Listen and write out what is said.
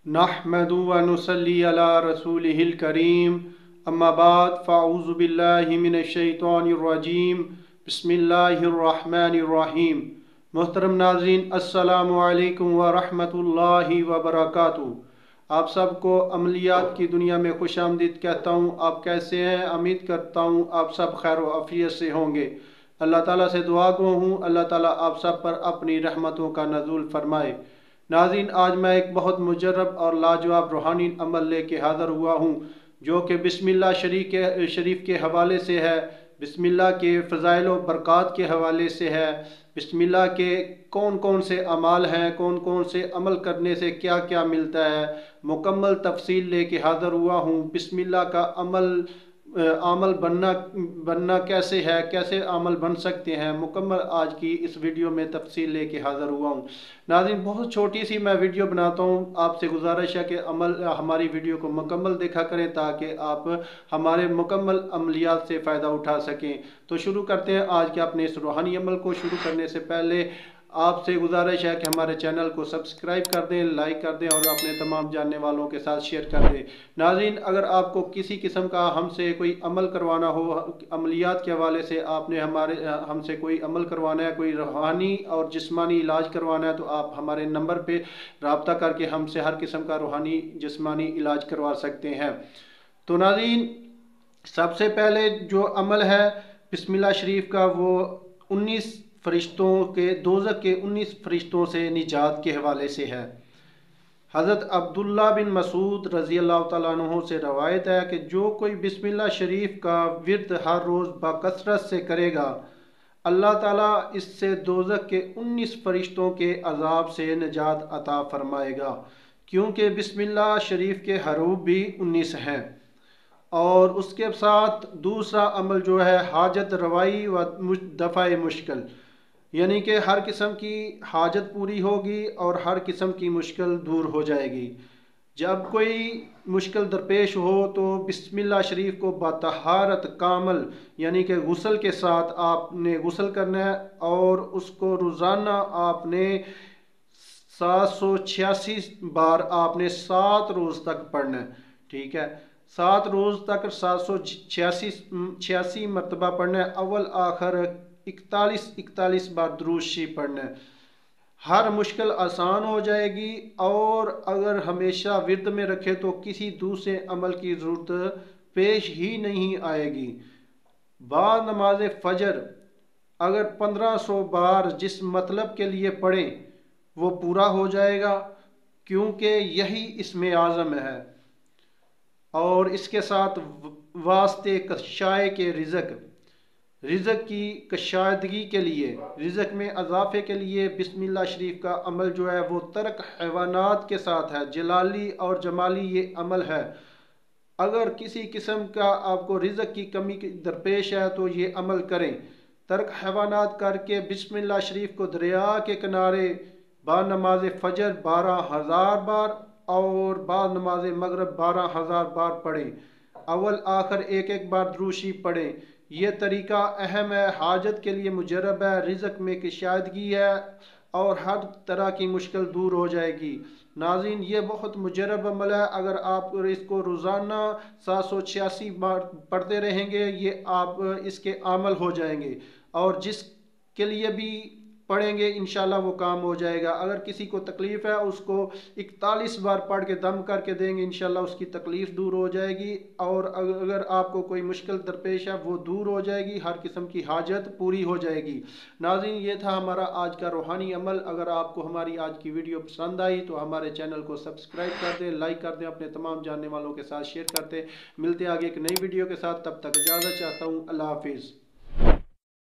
नहमदु व नुसल्ली अला रसूलिहिल करीम अम्मा बाद फ़अऊज़ु बिल्लाहि मिनश शैतानिर रजीम बिस्मिल्लाहिर रहमानिर रहीम। मोहतरम नाज़रीन, अस्सलामु अलैकुम व रहमतुल्लाहि व बरकातुहू। आप सबको अमलियात की दुनिया में खुशामदीद कहता हूँ। आप कैसे हैं? उम्मीद करता हूँ आप सब खैर व आफियत से होंगे। अल्लाह ताला से दुआ गो हूँ अल्लाह ताला आप सब पर अपनी रहमतों का नज़ुल फरमाए। नाज़रीन, आज मैं एक बहुत मुजरब और लाजवाब रूहानी अमल लेके हाज़िर हुआ हूँ जो कि बिस्मिल्लाह शरीफ के हवाले से है, बिस्मिल्लाह के फ़ज़ाइल व बरक़ात के हवाले से है, बिस्मिल्लाह के कौन कौन से अमाल हैं, कौन कौन से अमल करने से क्या क्या मिलता है, मुकम्मल तफसील लेके हाज़िर हुआ हूँ। बिस्मिल्लाह का अमल बनना कैसे है, कैसे अमल बन सकते हैं, मुकम्मल आज की इस वीडियो में तफसील लेके हाज़िर हुआ हूँ। नाज़रीन, बहुत छोटी सी मैं वीडियो बनाता हूँ। आपसे गुजारिश है कि हमारी वीडियो को मुकम्मल देखा करें ताकि आप हमारे मुकम्मल अमलियात से फ़ायदा उठा सकें। तो शुरू करते हैं आज के अपने इस रूहानी अमल को। शुरू करने से पहले आपसे गुजारिश है कि हमारे चैनल को सब्सक्राइब कर दें, लाइक कर दें और अपने तमाम जानने वालों के साथ शेयर कर दें। नाज़रीन, अगर आपको किसी किस्म का हमसे कोई अमल करवाना हो, अमलियात के हवाले से आपने हमसे कोई अमल करवाना है, कोई रूहानी और जिस्मानी इलाज करवाना है, तो आप हमारे नंबर पे रब्ता करके हमसे हर किस्म का रूहानी जिस्मानी इलाज करवा सकते हैं। तो नाज़रीन, सबसे पहले जो अमल है बिस्मिल्लाह शरीफ का, वो 19 फरिश्तों के, दोज़ख के 19 फरिश्तों से निजात के हवाले से है। हज़रत अब्दुल्ला बिन मसूद रज़ी अल्लाह तआला अन्हु से रवायत है कि जो कोई बिस्मिल्लाह शरीफ का विर्द हर रोज़ बकसरत से करेगा, अल्लाह ताला इससे दोज़ख के 19 फरिश्तों के अज़ाब से निजात अता फरमाएगा, क्योंकि बिस्मिल्लाह शरीफ के हरूफ भी 19 हैं। और उसके साथ दूसरा अमल जो है हाजत रवाई व दफ़ा मुश्किल, यानी कि हर किस्म की हाजत पूरी होगी और हर किस्म की मुश्किल दूर हो जाएगी। जब कोई मुश्किल दरपेश हो तो बिस्मिल्लाह शरीफ को बतहारत कामल यानी कि गुस्ल के साथ आपने गुस्ल करना है और उसको रोज़ाना आपने 786 बार आपने 7 रोज़ तक पढ़ना है। ठीक है, 7 रोज़ तक 786 मरतबा पढ़ना है। अव्वल आखिर 41 बार दुरूद शरीफ पढ़ना है। हर मुश्किल आसान हो जाएगी और अगर हमेशा विर्द में रखे तो किसी दूसरे अमल की ज़रूरत पेश ही नहीं आएगी। बाद नमाज फजर अगर 1500 बार जिस मतलब के लिए पढ़ें वो पूरा हो जाएगा, क्योंकि यही इसमें आज़म है। और इसके साथ वास्ते कशाए के रिज़्क़ की कशादगी के लिए, रिज़्क़ में अजाफे के लिए बिस्मिल्लाह शरीफ का अमल जो है वो तर्क हैवानात के साथ है। जलाली और जमाली ये अमल है। अगर किसी किस्म का आपको रिज़्क़ की कमी दरपेश है तो ये अमल करें। तर्क हैवानात करके बिस्मिल्लाह शरीफ को दरिया के किनारे बाद नमाज फजर 12,000 बार और बाद नमाज मगरब 12,000 बार पढ़ें। अव्वल आखिर एक बार दुरूद शरीफ पढ़ें। यह तरीका अहम है, हाजत के लिए मुजरब है, रिज़्क़ में कशादगी है और हर तरह की मुश्किल दूर हो जाएगी। नाज़रीन, ये बहुत मुजरब अमल है। अगर आप इसको रोज़ाना 786 बार पढ़ते रहेंगे ये आप इसके आमल हो जाएंगे और जिसके लिए भी पढ़ेंगे इंशाल्लाह वो काम हो जाएगा। अगर किसी को तकलीफ़ है उसको 41 बार पढ़ के दम करके देंगे, इंशाल्लाह उसकी तकलीफ़ दूर हो जाएगी और अगर आपको कोई मुश्किल दरपेश है वो दूर हो जाएगी, हर किस्म की हाजत पूरी हो जाएगी। नाज़रीन, ये था हमारा आज का रूहानी अमल। अगर आपको हमारी आज की वीडियो पसंद आई तो हमारे चैनल को सब्सक्राइब कर दें, लाइक कर दें, अपने तमाम जानने वालों के साथ शेयर करते। मिलते आगे एक नई वीडियो के साथ, तब तक इजाज़त चाहता हूँ। अल्लाह हाफिज़।